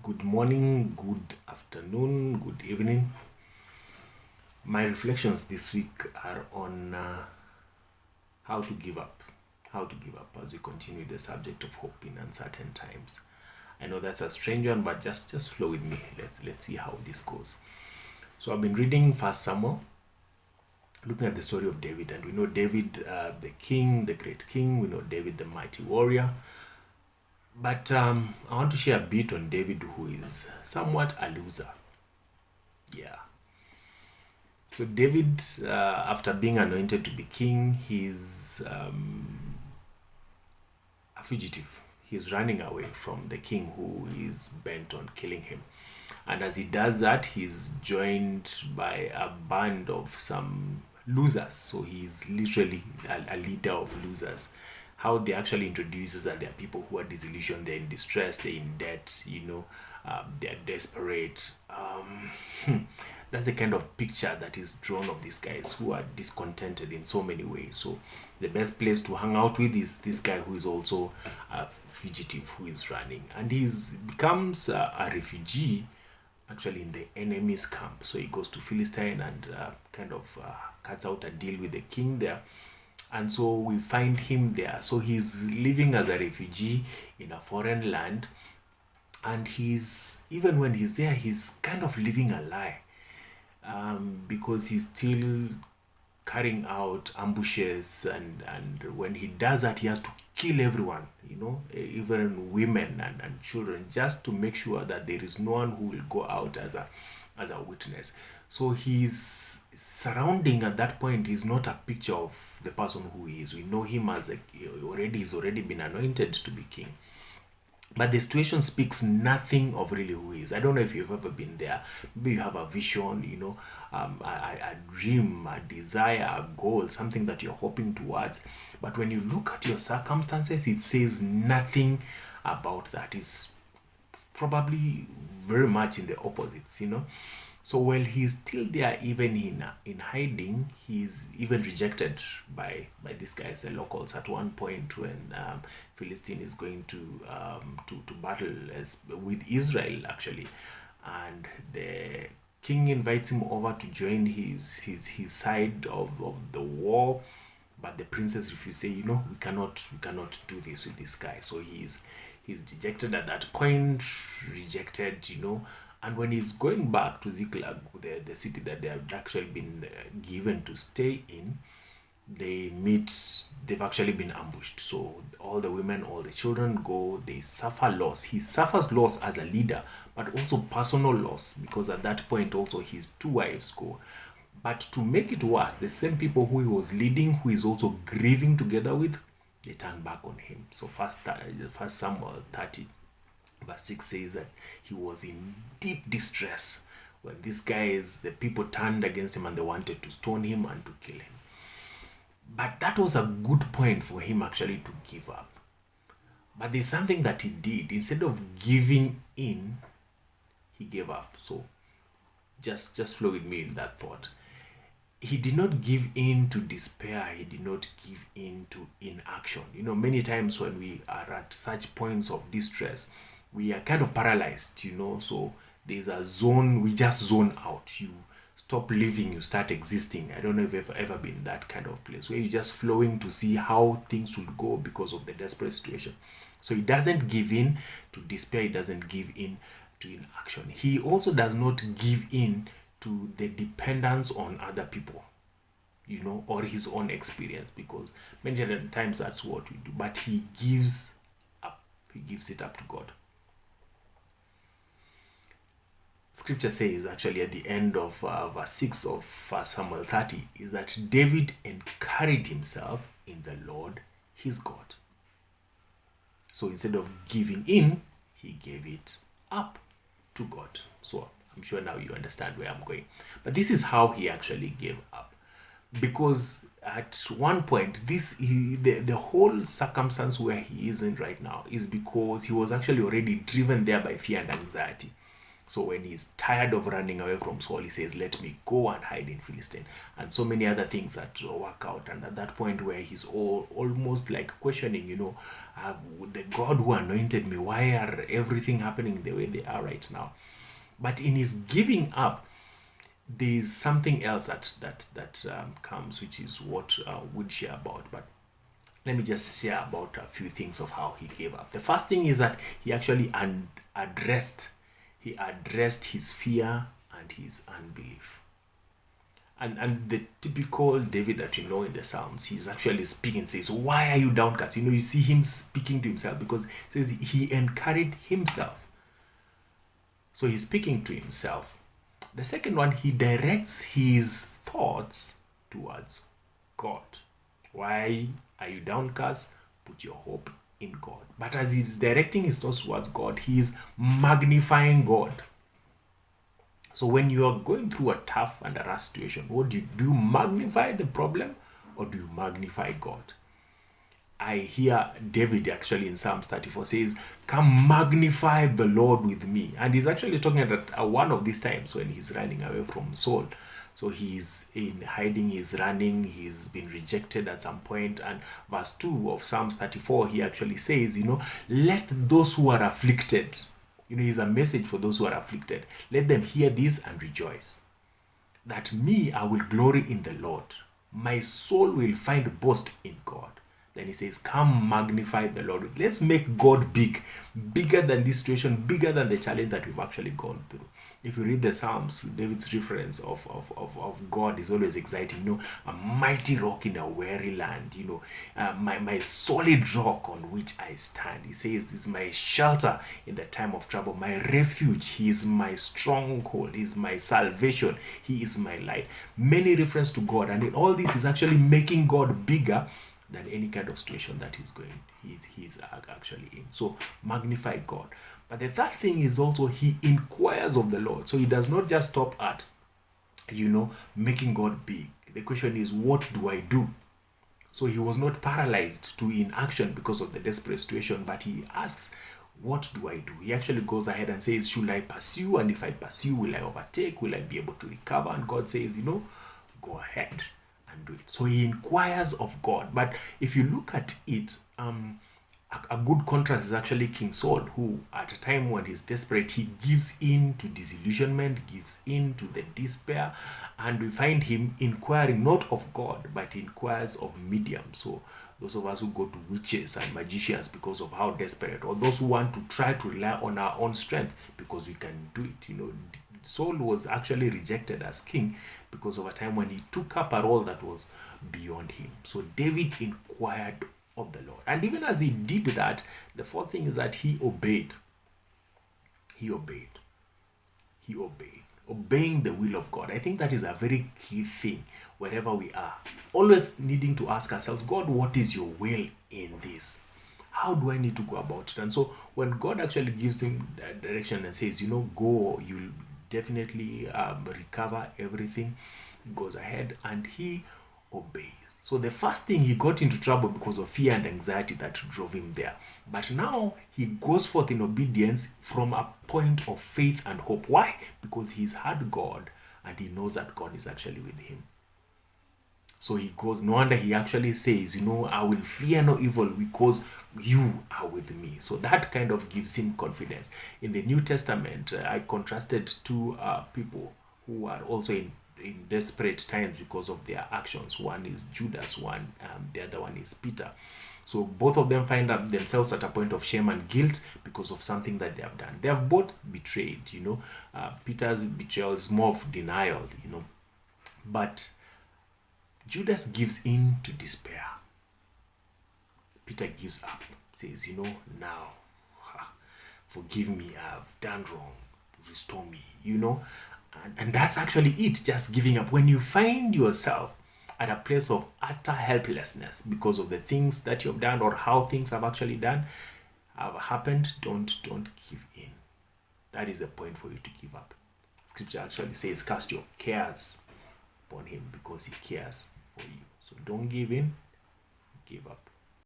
Good morning, good afternoon, good evening. My reflections this week are on how to give up. How to give up as we continue the subject of hope in uncertain times. I know that's a strange one, but just flow with me. Let's see how this goes. So I've been reading First Samuel, looking at the story of David, and we know David, the king, the great king. We know David, the mighty warrior. But I want to share a bit on David, who is somewhat a loser. Yeah. So David, after being anointed to be king, he's a fugitive. He's running away from the king who is bent on killing him. And as he does that, he's joined by a band of some losers. So he's literally a leader of losers. How they actually introduces that there are people who are disillusioned, they're in distress, they're in debt, they're desperate. That's the kind of picture that is drawn of these guys who are discontented in so many ways. So the best place to hang out with is this guy who is also a fugitive who is running, and he's becomes a refugee actually in the enemy's camp. So he goes to Philistine and cuts out a deal with the king there, and so we find him there. So he's living as a refugee in a foreign land, and he's even when he's there, he's kind of living a lie, because he's still carrying out ambushes, and when he does that, he has to kill everyone, even women and children, just to make sure that there is no one who will go out as a witness. So his surrounding at that point is not a picture of the person who he is. We know him as he's already been anointed to be king. But the situation speaks nothing of really who he is. I don't know if you've ever been there. Maybe you have a vision, a dream, a desire, a goal, something that you're hoping towards. But when you look at your circumstances, it says nothing about that. It's probably very much in the opposites, So while he's still there, even in hiding, he's even rejected by these guys, the locals. At one point, when Philistine is going to battle with Israel, actually, and the king invites him over to join his side of the war, but the princess refuses. Say, we cannot do this with this guy. So he's dejected at that point, rejected, And when he's going back to Ziklag, the city that they have actually been given to stay in, they've actually been ambushed. So all the women, all the children go, they suffer loss. He suffers loss as a leader, but also personal loss, because at that point also his two wives go. But to make it worse, the same people who he was leading, who is also grieving together with, they turn back on him. So first Samuel 30 verse 6 says that he was in deep distress when the people turned against him and they wanted to stone him and to kill him. But that was a good point for him actually to give up. But there's something that he did. Instead of giving in, he gave up. So just flow with me in that thought. He did not give in to despair. He did not give in to inaction. Many times when we are at such points of distress, we are kind of paralyzed, so there's a zone, we just zone out. You stop living, you start existing. I don't know if you've ever been in that kind of place where you're just flowing to see how things will go because of the desperate situation. So he doesn't give in to despair, he doesn't give in to inaction. He also does not give in to the dependence on other people, or his own experience, because many other times that's what we do. But he gives it up to God. Scripture says actually at the end of verse 6 of 1 Samuel 30 is that David encouraged himself in the Lord his God. So instead of giving in, he gave it up to God. So I'm sure now you understand where I'm going. But this is how he actually gave up. Because at one point, the whole circumstance where he is in right now is because he was actually already driven there by fear and anxiety. So when he's tired of running away from Saul, he says, let me go and hide in Philistine. And so many other things that work out. And at that point where he's almost like questioning, the God who anointed me, why are everything happening the way they are right now? But in his giving up, there's something else that comes, which is what we'd share about. But let me just share about a few things of how he gave up. The first thing is that he actually addressed his fear and his unbelief. And the typical David that you know in the Psalms, he's actually speaking, says, why are you downcast? You see him speaking to himself, because it says he encouraged himself. So he's speaking to himself. The second one, he directs his thoughts towards God. Why are you downcast? Put your hope in God. But as he's directing his thoughts towards God, he is magnifying God. So when you are going through a tough and a rough situation, what do? Do you magnify the problem or do you magnify God? I hear David actually in Psalms 34 says, come magnify the Lord with me. And he's actually talking at one of these times when he's running away from Saul. So he's in hiding, he's running, he's been rejected at some point. And verse 2 of Psalms 34, he actually says, let those who are afflicted, is a message for those who are afflicted. Let them hear this and rejoice. That me, I will glory in the Lord. My soul will find boast in God. Then he says, come magnify the Lord. Let's make God big, bigger than this situation, bigger than the challenge that we've actually gone through. If you read the Psalms, David's reference of God is always exciting. A mighty rock in a weary land, my solid rock on which I stand. He says, this is my shelter in the time of trouble, my refuge. He is my stronghold. He is my salvation. He is my light. Many reference to God. And in all this is actually making God bigger than any kind of situation that he's actually in. So magnify God. But the third thing is also he inquires of the Lord. So he does not just stop at, making God big. The question is, what do I do? So he was not paralyzed to inaction because of the desperate situation, but he asks, what do I do? He actually goes ahead and says, should I pursue? And if I pursue, will I overtake? Will I be able to recover? And God says, go ahead and do it. So he inquires of God. But if you look at it, a good contrast is actually King Saul, who at a time when he's desperate, he gives in to disillusionment, gives in to the despair, and we find him inquiring not of God, but inquires of mediums. So those of us who go to witches and magicians because of how desperate, or those who want to try to rely on our own strength because we can do it. Saul was actually rejected as king because of a time when he took up a role that was beyond him. So David inquired of the Lord. And even as he did that, the fourth thing is that he obeyed. He obeyed. He obeyed. Obeying the will of God. I think that is a very key thing wherever we are. Always needing to ask ourselves, God, what is your will in this? How do I need to go about it? And so when God actually gives him that direction and says, go, you'll definitely recover everything, he goes ahead and he obeys. So the first thing, he got into trouble because of fear and anxiety that drove him there. But now he goes forth in obedience from a point of faith and hope. Why? Because he's had God and he knows that God is actually with him. So he goes, no wonder he actually says, I will fear no evil because you are with me. So that kind of gives him confidence. In the New Testament, I contrasted two people who are also in desperate times because of their actions. One is Judas, the other one is Peter. So both of them find themselves at a point of shame and guilt because of something that they have done. They have both betrayed, Peter's betrayal is more of denial, but Judas gives in to despair. Peter gives up, says, now, forgive me, I've done wrong, restore me, And that's actually it, just giving up. When you find yourself at a place of utter helplessness because of the things that you've done or how things have actually happened, don't give in. That is the point for you to give up. Scripture actually says, cast your cares upon him because he cares for you. So don't give in, give up.